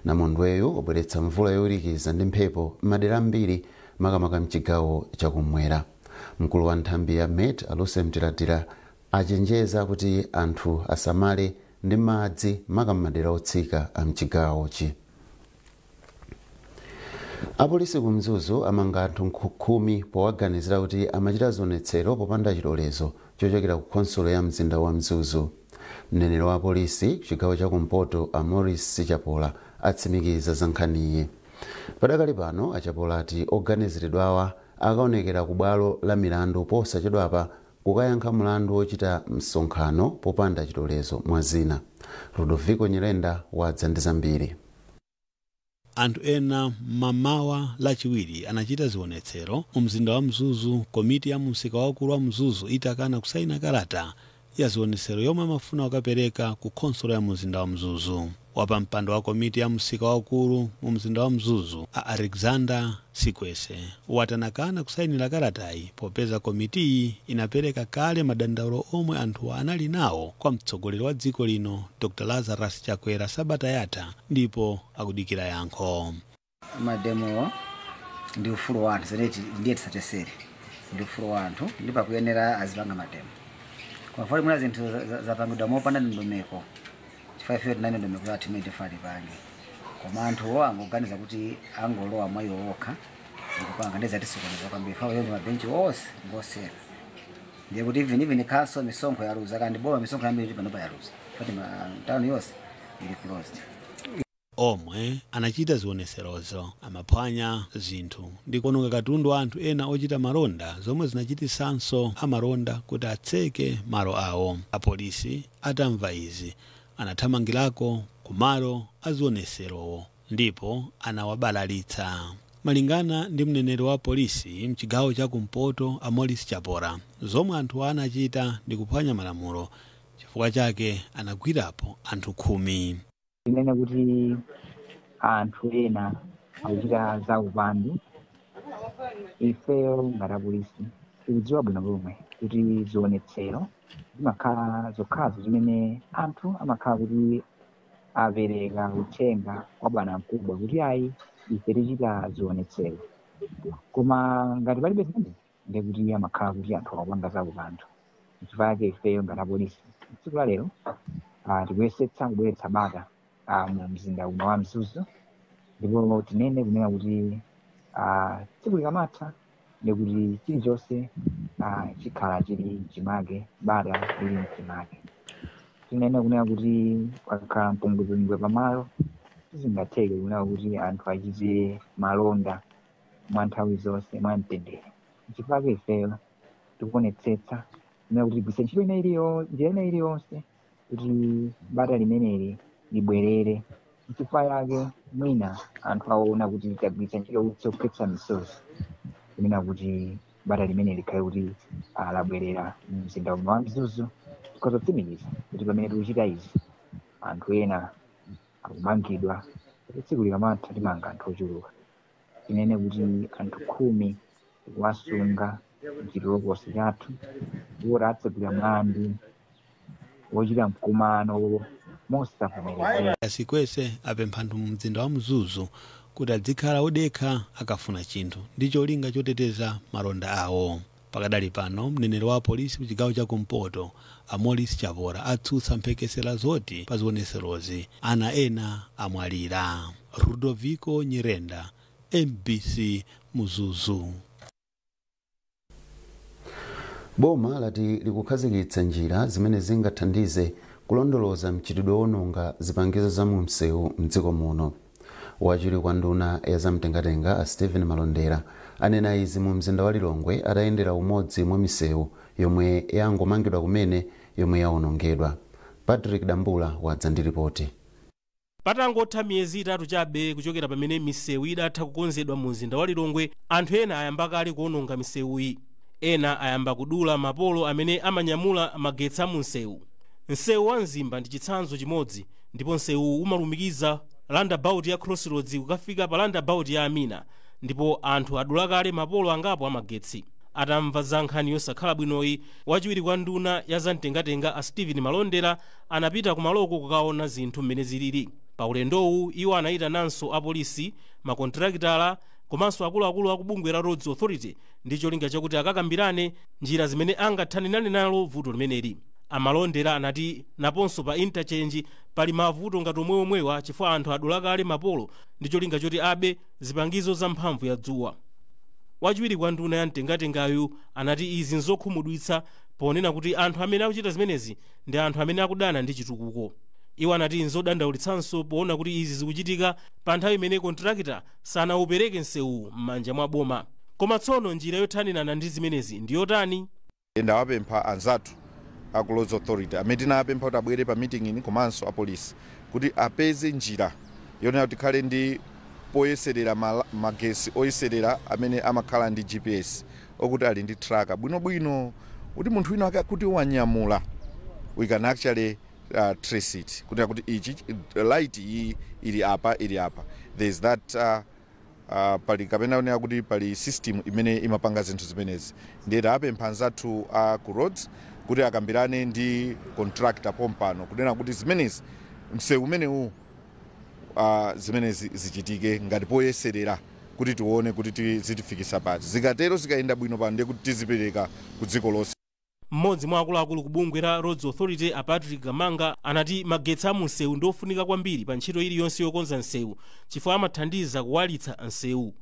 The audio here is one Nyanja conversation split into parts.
namondweyo wabweretsa mvula yowirikiza ndi mphepo m'madera ambiri makamaka mchigawo chakumwera. Mkulu wa nthambi ya Met Aluse Mtiradira achenjeza kuti anthu asamale ndi madzi makammadera otsika a mchigawochi. Apolisi ku Mzuzu amanga anthu 10 powaganizira kuti amachita zionetsero popanda chilolezo chochokera ku konsolo ya mzinda wa Mzuzu. Mneneri wa polisi kuchigawo chakumpoto a Morris Chapola atsimikiza za nkhaniyi. Padakali pano Achapola ati oganiziridwawa akaonekera ku bwalo la milandu posachedwapa kukayankha mlandu wochita msonkhano popanda chilolezo mwazina. Ludovico Nyirenda wadza ndi zambiri. Anthu ena mamawa lachiwiri anachita zionetsero mu mzinda wa Mzuzu. Komiti ya msika wakulu wa Mzuzu itakana kusaina kalata ya zionetsero yomwe amafuna wakapereka ku konsolo ya mzinda wa Mzuzu. Wapa mpando wa komiti ya msika wakulu mu mzinda wa Mzuzu a Alexander Sikwese watanakana kusainira kalatayi popeza komiti inapereka kale madandaulo omwe anthu anali nawo kwa mtsogoleri wa dziko lino Dr. Lazarus Chakwera sabata yatha ndipo akudikira yankho. Mademo ndi ufulu wa anthu zeneti ndiye tisatesere ndi ufulu wa anthu ndipo akuyenera azipanga mademo. Kwa mfano mwana zinthu zapangidwa mopanda ndondomeko 589 ndondomeko ya timete fali pange. Koma anthu angoganiza kuti angolowa mwayo wokha ndikupanga ndeza tisokoneza kwambiri fawo yo mabenchi wose ngosera. Ndiye kuti even council misonkho ya ruza kandi boma misonkho ya mbiri pano pa ya ruza. Fatima town yose ili closed. Omwe anachita zioneserozo amaphwanya zinthu ndikononga katundu anthu ena ochita malonda zomwe zinachitisanso amalonda kuti atseke malo awo. Apolisi atamva izi anathamangirako ku malo azioneserowo ndipo anawabalalitsa. Malingana ndi mneneri wa polisi mchigawo chakumpoto a Morris Chapola, zomwe anthu anachita ndi kuphwanya malamulo, chifukwa chake anagwirapo anthu 10. Inene kuti anthu ena akuchita za upandu. Ifeyo ngati polisi tikudziwa bwino lomwe kuti zionetsero zimakhala zokhazo zimene anthu amakhala kuti apereka uthenga kwa bwana mkubwa kuti ayi ife tichita zionetsero. Koma ngati palibe zimene ndi kuti amakhala kuti anthu akupanga za upandu. Chifukwa chake ifeyo ngati polisi tsiku la lero tikuyesetsa kubweretsa bata mu mzinda uno wa Mzuzu ndipo tinene kunena kuti tsiku likamatha ndikuti chilichonse chikhala chili chimake bata lili mchimake. Tinene kunena kuti pakakhala mpungwepungwe pamalo sizingatheke kunena kuti anthu achite malonda mwa nthawi zonse mwa mtendere. Chifukwa chake ifeyo tikuonetsetsa kunena kuti tigwiritse ntchito njira ina iliyonse kuti bata limeneli libwerere. Chifukwa yake mwina anthu aona kuti tagwiritsa ntchito zokhetsa misozi kunena kuti bata limene likhale kuti labwerera mu mzinda uno wa Mzuzu. Tikutsimikiza kuti pamene tikuchita izi anthu ena akumangidwa tsiku likamatha timanga anthu ochuluka. Tinene kuti anthu 10 tikuwasunga mchitolokosi chathu ndipo tatsegulira mlandu wochita mkumano mosavomerezeka. Sikwese apempha anthu mu mzinda wa Mzuzu kuti adzikhala odekha akafuna chinthu ndi cholinga choteteza malonda awo. Pakadali pano mneneri wa polisi kuchigawo chakumpoto a Morris Chapola atsutsa mphekesera zoti pa zioneserozi ana ena amwalira. Ludovico Nyirenda, MBC Mzuzu. Boma lati likukhazikitsa njira zimene zingathandize kulondoloza mchitidwe wononga zipangizo za mu msewu mdziko muno. Wachiri kwa nduna ya zamtengatenga a Stephen Malondera anena izi mu mzinda wa Lilongwe atayendera umodzi mwa misewu yomwe yangomangidwa kumene yomwe yaonongedwa. Patrick Dambula wadza ndi ripoti. Patangotha miyezi 3 chabe kuchokera pamene misewu idatha kukonzedwa mu mzinda wa Lilongwe, anthu ena ayamba kale kuononga misewuyi. Ena ayamba kudula mapolo amene amanyamula magetsi mu msewu. Msewu wa Mzimba ndi chitsanzo chimodzi, ndipo msewu umalumikiza roundabout ya Crossroads kukafika pa roundabout ya Amina, ndipo anthu adula kale mapolo angapo amagetsi. Atamva za nkhani yosakhala bwinoyi, wachiwiri kwa nduna ya zamtengatenga a Stephen Malondera anapita kumaloko kukaona zinthu mmene zilili. Pa ulendowu iwo anayitananso apolisi, makontrakitala komanso akuluakulu a bungwe la Roads Authority ndi cholinga chakuti akakambirane njira zimene angathanirane nalo vuto limeneli. Amalondera anati naponso pa interchange pali mavuto ngati omweomwewa chifukwa anthu adula kale mapolo ndi cholinga choti abe zipangizo za mphamvu ya dzuwa. Wachiwiri kwa nduna ya mtengatengayu anati izi nzokhumudwitsa ponena kuti anthu amene akuchita zimenezi ndi anthu amene akudana ndi chitukuko. Iwo anati nzodandaulitsanso poona kuti izi zikuchitika pa nthawi imene kontrakita sanaupereke msewu m'manja mwa boma. Koma tsono njira yothanirana ndi zimenezi ndi yotani? Ndawapempha anzathu aku Roads Authority amene tinawapempha kuti abwere pa meeting ini komanso apolisi kuti apeze njira yonena kuti khale ndi poyeserera magesi oyeserera amene amakhala ndi GPS okuti ali ndi tracker bwinobwino kuti munthu wina kuti wanyamula we can actually trace it kuti ichi light ili apa. There's that pali kapena onera kuti pali system imene imapanga zinthu zimenezi. Ndiye tapempha anzathu ku roads kuti akambirane ndi contractor pompano kunena kuti zimenezi msewu umenewu zimenezi zichitike ngati poyeserera kuti tione kuti zitifikisa pati. Zikatero zikayenda bwino pano ndiye kuti tizipereka ku dziko lonse. Mmodzi mwa akuluakulu ku bungwe la Roads Authority Patrick Gamanga anati magetsi a msewu ndofunika kwambiri pa ntchito iliyonse yokonza msewu chifukwa amathandiza kuwalitsa msewu.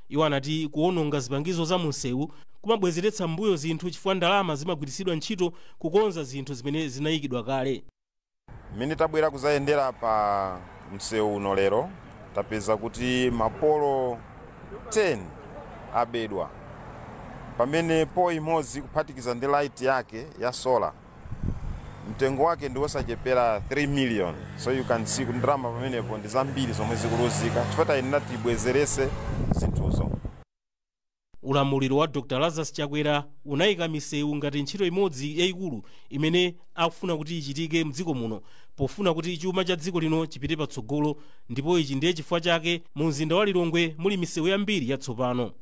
Iwo anati kuononga zipangizo za msewu kumabwezeretsa mbuyo zinthu chifukwa ndalama zimagwiritsidwa ntchito kukonza zinthu zimene zinayikidwa kale. Mmene tabwera kuzayendera pa msewu uno lero tapeza kuti mapolo 10 abedwa. Pamene po imodzi kuphatikiza ndi light yake ya solar mtengo wake ndi wosachepera 3 million. So you can see kundrama pamenepo ndi zambiri zomwe zikuluzika chifukwa inati ibwezerese zinthuzo. Ulamuliro wa Dr. Lazarus Chakwera unayika misewu ngati ntchito imodzi yayikulu imene akufuna kuti ichitike mdziko muno pofuna kuti chuma cha dziko lino chipite patsogolo, ndipo ichi ndiye chifukwa chake mu mzinda wa Lilongwe muli misewu yambiri yatsopano.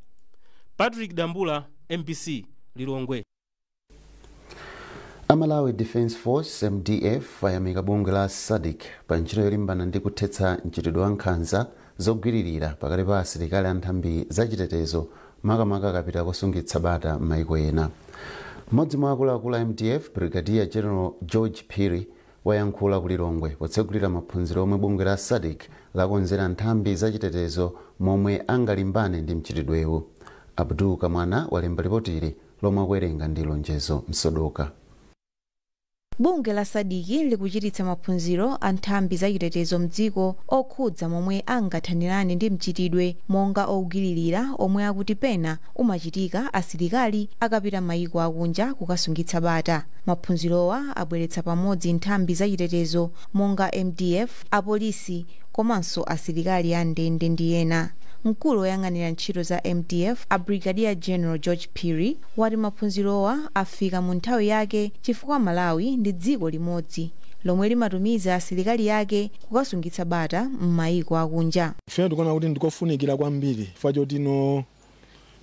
Patrick Dambula, MBC, Lilongwe. Malawi Defence Force MDF ayamika bungwe la SADC pa ntchito yolimbana ndi kuthetsa mchitidwe wa nkhanza zogwiririra pakati pa asilikali a nthambi zachitetezo makamaka kapita kusungitsa bata m'mayiko ena. Mmodzi mwa akuluakulu a MDF Brigadier General George Phiri wayankhula ku Lilongwe potsegulira maphunziro omwe bungwe la SADC lakonzera nthambi zachitetezo momwe angalimbane ndi mchitidwewu. Abdul Kamwana walemba ripoti lomwe akuwerenga ndi Lonjezo Msodoka. Bungwe la SADC likuchititsa maphunziro a nthambi zachitetezo mdziko okhudza momwe angathanirane ndi mchitidwe monga ogwiririra omwe akuti pena umachitika asilikali akapita mayiko akunja kukasungitsa bata. Maphunzirowa abweretsa pamodzi nthambi zachitetezo monga MDF, apolisi komanso asilikali a ndende ndi ena. Mkulu woyang'anira ntchito za MDF a Brigadier General George Phiri wati maphunzirowa afika mu nthawi yake chifukwa Malawi ndi dziko limodzi lomwe limatumiza asilikali yake kukasungitsa bata m'mayiko akunja. Ife tikuona kuti ndikofunikira kwambiri chifukwa choti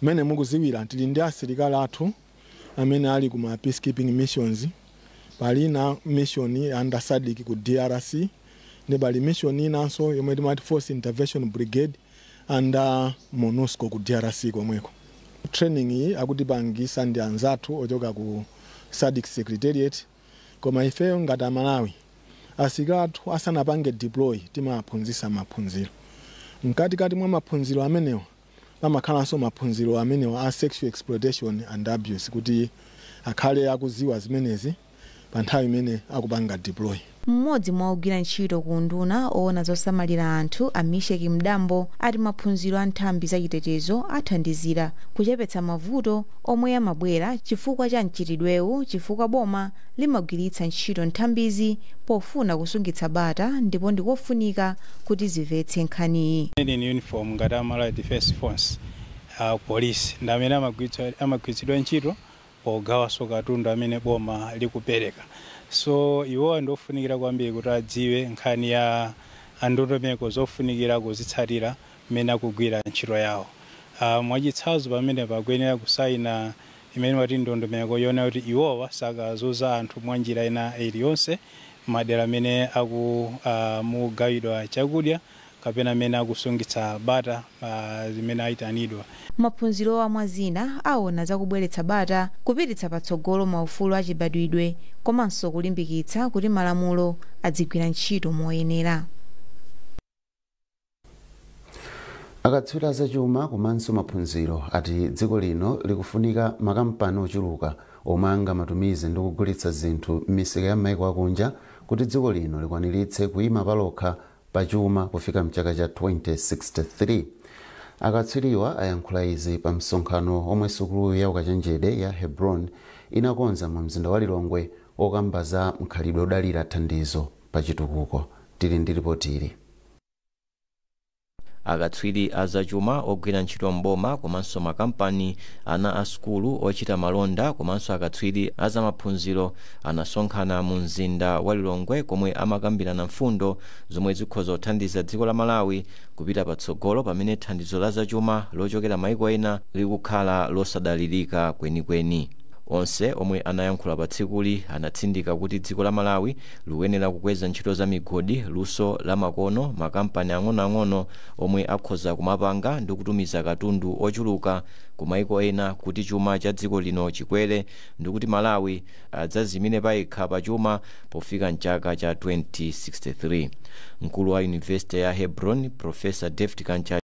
mmene mukuziwira tili ndi asilikali athu amene ali ku ma peacekeeping missions. Pali na mission under SADC ku DRC ndi pali mission inanso yomwe timati Force Intervention Brigade under MONUSCO ku DRC komweko. Training iyi akutipangisa ndi anzathu ochoka ku SADC Secretariat koma ifeyo ngati Malawi asilikali athu asanapange deploy timaphunzisa maphunziro. Mkatikati mwa maphunziro amenewa pamakhalanso maphunziro amenewa a sexual exploitation and abuse kuti akhale akuziwa zimenezi pa nthawi imene akupanga deploy. Mmodzi mwa ogwira ntchito ku nduna oona zosamalira anthu a Misheki Mdambo ati maphunziro a nthambi zachitetezo athandizira kuchepetsa mavuto omwe amabwera chifukwa cha mchitidwewu chifukwa boma limagwiritsa ntchito nthambizi pofuna kusungitsa bata ndipo ndikofunika kuti zimvetse nkhaniyi. Ndi uniform ngati Malawi Defence Force police ndi amene amagwiritsidwa ntchito pogawanso katundu amene boma likupereka. So iwo ndofunikira kwambiri kuti adziwe nkhani ya ndondomeko zofunikira kuzitsatira mmene akugwira ntchito yawo. Mwachitsanzo pamene pakuyenera kusaina imene wati ndondomeko yona kuti iwowa sakazuza anthu mwa njira ina iliyonse madera amene mugawidwa chakudya kapena amene akusungitsa bata zimene ayitanidwa. maphunziro amwe zina aona zakubweretsa bata kupititsa patsogolo maufulu achibadwidwe komanso kulimbikitsa kuti malamulo adzigwira ntchito moyenera. akatswiri zachuma komanso maphunziro ati dziko lino likufunika makampani ochuluka omwe angamatumize ndi kugulitsa zinthu m'misika ya maiko akunja kuti dziko lino likwaniritse kuyima palokha pachuma kufika mchaka cha 2063. akatswiriwa ayankhula izi pa msonkhano omwe sukulu ya ukachenjede ya Hebron inakonza mu mzinda wa Lilongwe okamba za mkhalidwe odalira thandizo pa chitukuko. Tili ndi ripoti ili. akatswiri azachuma ogwira ntchito mboma komanso makampani, ana a sukulu ochita malonda komanso akatswiri azamaphunziro anasonkhana mu mzinda wa Lilongwe komwe amakambirana mfundo zomwe zikhoza kuthandiza dziko la Malawi kupita patsogolo pamene thandizo la zachuma lochokera maiko ena likukhala losadalirika kwenikweni. onse omwe anayankhula pa tsikuli anatsindika kuti dziko la Malawi likuyenera kukweza ntchito za migodi, luso la makono, makampani ang'onoang'ono omwe akhoza kumapanga ndi kutumiza katundu ochuluka ku maiko ena kuti chuma cha dziko lino chikwere ndi kuti Malawi adzazimire payekha pa chuma pofika mchaka cha 2063. mkulu wa University ya Hebron Professor David Kancha